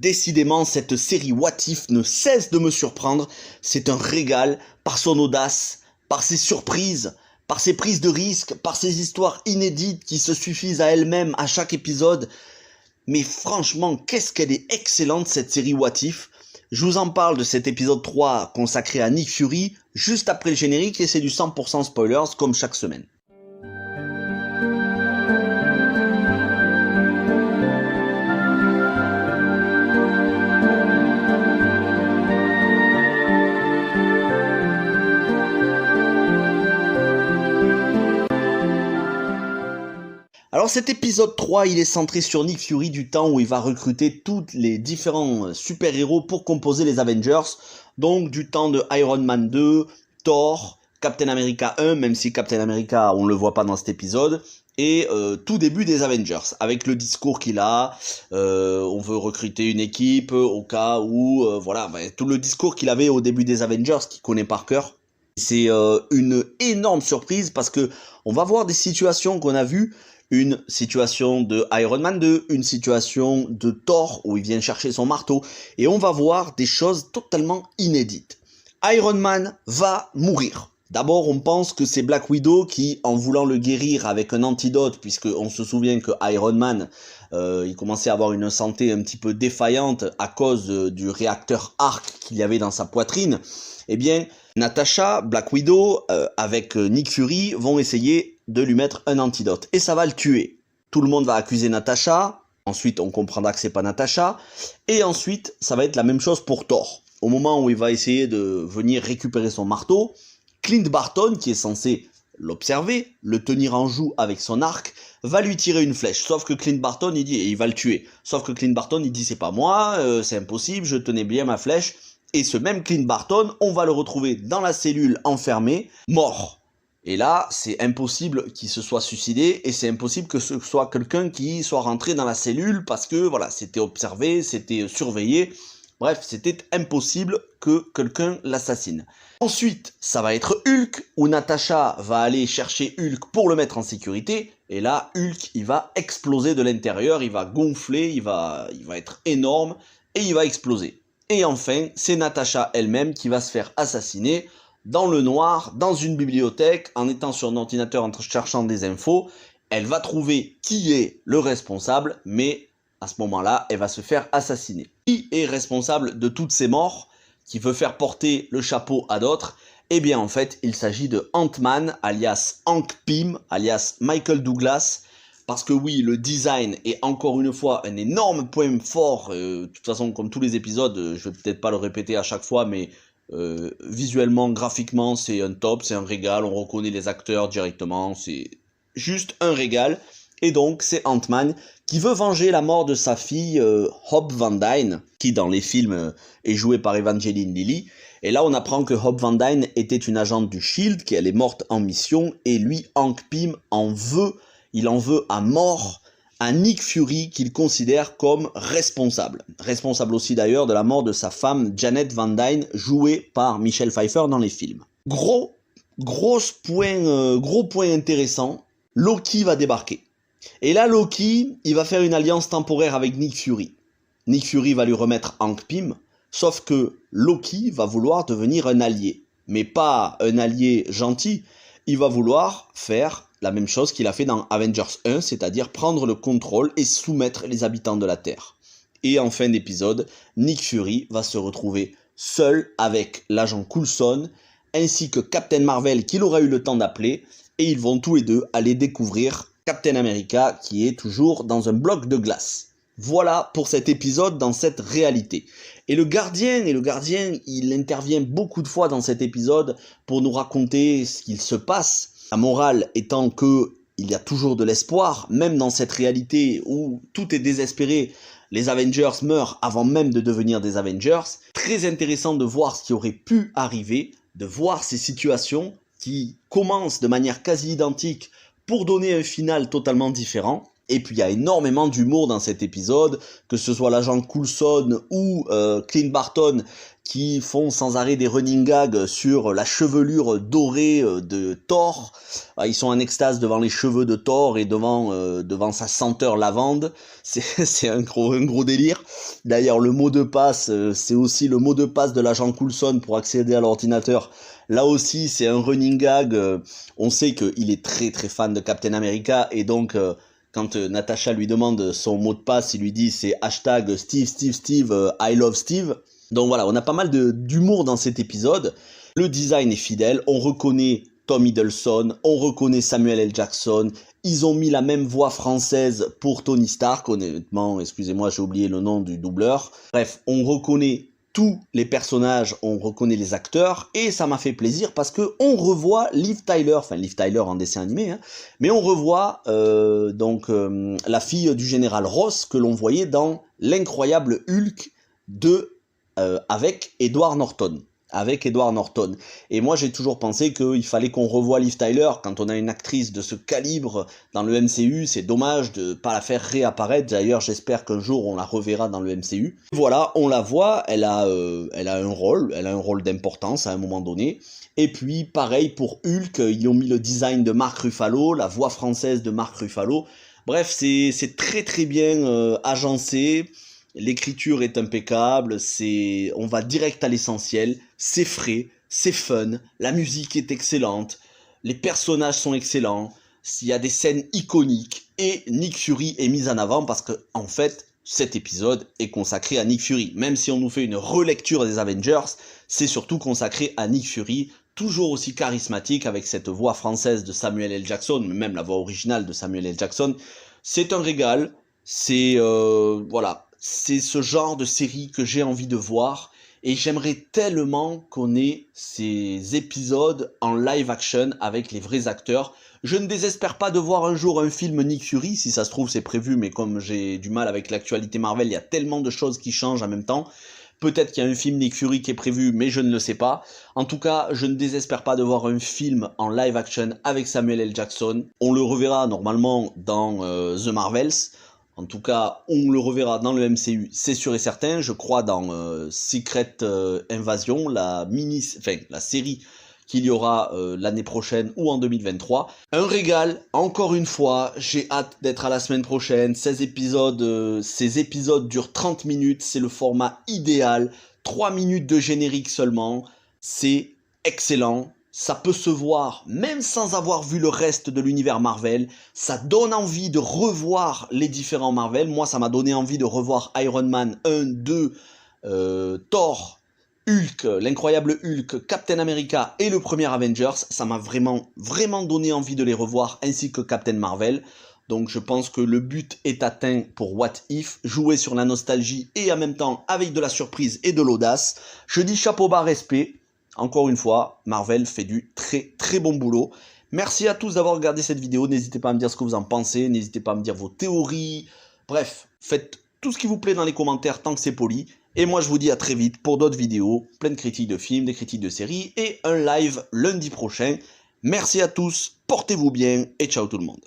Décidément, cette série What If ne cesse de me surprendre. C'est un régal par son audace, par ses surprises, par ses prises de risques, par ses histoires inédites qui se suffisent à elles-mêmes à chaque épisode. Mais franchement, qu'est-ce qu'elle est excellente cette série What If. Je vous en parle de cet épisode 3 consacré à Nick Fury juste après le générique et c'est du 100% spoilers comme chaque semaine. Alors cet épisode 3, il est centré sur Nick Fury du temps où il va recruter tous les différents super-héros pour composer les Avengers. Donc du temps de Iron Man 2, Thor, Captain America 1, même si Captain America on le voit pas dans cet épisode, et tout début des Avengers, avec le discours qu'il a, on veut recruter une équipe au cas où, tout le discours qu'il avait au début des Avengers, qu'il connaît par cœur. C'est une énorme surprise parce que on va voir des situations qu'on a vues. Une situation de Iron Man 2, une situation de Thor où il vient chercher son marteau et on va voir des choses totalement inédites. Iron Man va mourir. D'abord, on pense que c'est Black Widow qui, en voulant le guérir avec un antidote, puisqu'on se souvient que Iron Man, il commençait à avoir une santé un petit peu défaillante à cause du réacteur arc qu'il y avait dans sa poitrine, eh bien, Natasha, Black Widow, avec Nick Fury, vont essayer de lui mettre un antidote. Et ça va le tuer. Tout le monde va accuser Natasha. Ensuite, on comprendra que c'est pas Natasha. Et ensuite, ça va être la même chose pour Thor. Au moment où il va essayer de venir récupérer son marteau, Clint Barton, qui est censé l'observer, le tenir en joue avec son arc, va lui tirer une flèche. Sauf que Clint Barton, il dit, et il va le tuer. Sauf que Clint Barton, il dit, c'est pas moi, c'est impossible, je tenais bien ma flèche. Et ce même Clint Barton, on va le retrouver dans la cellule enfermée, mort. Et là, c'est impossible qu'il se soit suicidé et c'est impossible que ce soit quelqu'un qui soit rentré dans la cellule parce que voilà, c'était observé, c'était surveillé. Bref, c'était impossible que quelqu'un l'assassine. Ensuite, ça va être Hulk, où Natasha va aller chercher Hulk pour le mettre en sécurité. Et là, Hulk, il va exploser de l'intérieur, il va gonfler, il va être énorme et il va exploser. Et enfin, c'est Natasha elle-même qui va se faire assassiner dans le noir, dans une bibliothèque, en étant sur un ordinateur en cherchant des infos. Elle va trouver qui est le responsable, mais à ce moment-là, elle va se faire assassiner. Qui est responsable de toutes ces morts, qui veut faire porter le chapeau à d'autres? Eh bien, en fait, il s'agit de Ant-Man, alias Hank Pym, alias Michael Douglas. Parce que oui, le design est encore une fois un énorme point fort. De toute façon, comme tous les épisodes, je vais peut-être pas le répéter à chaque fois, mais visuellement, graphiquement, c'est un top, c'est un régal. On reconnaît les acteurs directement, c'est juste un régal. Et donc, c'est Ant-Man qui veut venger la mort de sa fille Hope Van Dyne, qui dans les films est jouée par Evangeline Lilly. Et là, on apprend que Hope Van Dyne était une agente du SHIELD, qu'elle est morte en mission, et lui, Hank Pym, il en veut à mort à Nick Fury qu'il considère comme responsable. Responsable aussi d'ailleurs de la mort de sa femme Janet Van Dyne, jouée par Michelle Pfeiffer dans les films. Gros point intéressant, Loki va débarquer. Et là, Loki, il va faire une alliance temporaire avec Nick Fury. Nick Fury va lui remettre Hank Pym, sauf que Loki va vouloir devenir un allié. Mais pas un allié gentil, il va vouloir faire la même chose qu'il a fait dans Avengers 1, c'est-à-dire prendre le contrôle et soumettre les habitants de la Terre. Et en fin d'épisode, Nick Fury va se retrouver seul avec l'agent Coulson, ainsi que Captain Marvel qu'il aura eu le temps d'appeler, et ils vont tous les deux aller découvrir Captain America qui est toujours dans un bloc de glace. Voilà pour cet épisode dans cette réalité. Et le gardien, il intervient beaucoup de fois dans cet épisode pour nous raconter ce qu'il se passe. La morale étant que il y a toujours de l'espoir, même dans cette réalité où tout est désespéré. Les Avengers meurent avant même de devenir des Avengers. Très intéressant de voir ce qui aurait pu arriver, de voir ces situations qui commencent de manière quasi identique pour donner un final totalement différent. Et puis il y a énormément d'humour dans cet épisode, que ce soit l'agent Coulson ou Clint Barton qui font sans arrêt des running gags sur la chevelure dorée de Thor. Ils sont en extase devant les cheveux de Thor et devant sa senteur lavande. C'est un gros délire. D'ailleurs, le mot de passe, c'est aussi le mot de passe de l'agent Coulson pour accéder à l'ordinateur. Là aussi, c'est un running gag. On sait qu'il est très fan de Captain America et donc... quand Natasha lui demande son mot de passe, il lui dit c'est hashtag Steve, I love Steve. Donc voilà, on a pas mal d'humour dans cet épisode. Le design est fidèle, on reconnaît Tom Hiddleston, on reconnaît Samuel L. Jackson. Ils ont mis la même voix française pour Tony Stark, honnêtement, excusez-moi, j'ai oublié le nom du doubleur. Bref, on reconnaît tous les personnages, on reconnaît les acteurs, et ça m'a fait plaisir parce que on revoit Liv Tyler en dessin animé, hein, mais on revoit la fille du général Ross que l'on voyait dans l'incroyable Hulk avec Edward Norton. Et moi j'ai toujours pensé qu'il fallait qu'on revoie Liv Tyler. Quand on a une actrice de ce calibre dans le MCU, c'est dommage de pas la faire réapparaître. D'ailleurs j'espère qu'un jour on la reverra dans le MCU. Voilà, on la voit, elle a un rôle d'importance à un moment donné. Et puis pareil pour Hulk, ils ont mis le design de Mark Ruffalo, la voix française de Mark Ruffalo. Bref, c'est très bien agencé. L'écriture est impeccable, on va direct à l'essentiel, c'est frais, c'est fun, la musique est excellente, les personnages sont excellents, il y a des scènes iconiques et Nick Fury est mis en avant parce que en fait cet épisode est consacré à Nick Fury. Même si on nous fait une relecture des Avengers, c'est surtout consacré à Nick Fury, toujours aussi charismatique avec cette voix française de Samuel L. Jackson, même la voix originale de Samuel L. Jackson. C'est un régal, voilà. C'est ce genre de série que j'ai envie de voir et j'aimerais tellement qu'on ait ces épisodes en live action avec les vrais acteurs. Je ne désespère pas de voir un jour un film Nick Fury, si ça se trouve c'est prévu, mais comme j'ai du mal avec l'actualité Marvel, il y a tellement de choses qui changent en même temps. Peut-être qu'il y a un film Nick Fury qui est prévu, mais je ne le sais pas. En tout cas, je ne désespère pas de voir un film en live action avec Samuel L. Jackson. On le reverra normalement dans The Marvels. En tout cas, on le reverra dans le MCU, c'est sûr et certain. Je crois dans Secret Invasion, la série qu'il y aura l'année prochaine ou en 2023. Un régal, encore une fois, j'ai hâte d'être à la semaine prochaine. Ces épisodes durent 30 minutes, c'est le format idéal. 3 minutes de générique seulement, c'est excellent. Ça peut se voir même sans avoir vu le reste de l'univers Marvel. Ça donne envie de revoir les différents Marvel. Moi, ça m'a donné envie de revoir Iron Man 1, 2, Thor, Hulk, l'incroyable Hulk, Captain America et le premier Avengers. Ça m'a vraiment donné envie de les revoir, ainsi que Captain Marvel. Donc je pense que le but est atteint pour What If, jouer sur la nostalgie et en même temps avec de la surprise et de l'audace. Je dis chapeau bas, respect. Encore une fois, Marvel fait du très bon boulot. Merci à tous d'avoir regardé cette vidéo. N'hésitez pas à me dire ce que vous en pensez. N'hésitez pas à me dire vos théories. Bref, faites tout ce qui vous plaît dans les commentaires tant que c'est poli. Et moi, je vous dis à très vite pour d'autres vidéos. Plein de critiques de films, des critiques de séries et un live lundi prochain. Merci à tous, portez-vous bien et ciao tout le monde.